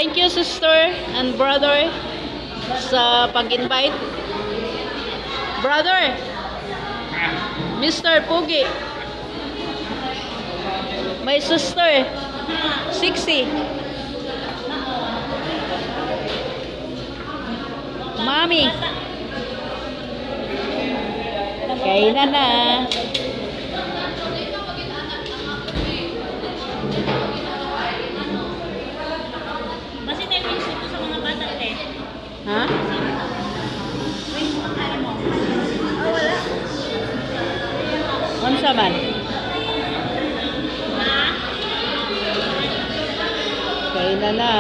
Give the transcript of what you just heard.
Thank you, sister and brother, sa pag-invite. Brother, Mr. Pugi. My sister, 60. Mami. Kainan na. Kasi may wings ito sa mga bata eh. Ha? Wings pa kaya mo. Wala. Unsa man? Ha? Kainan na.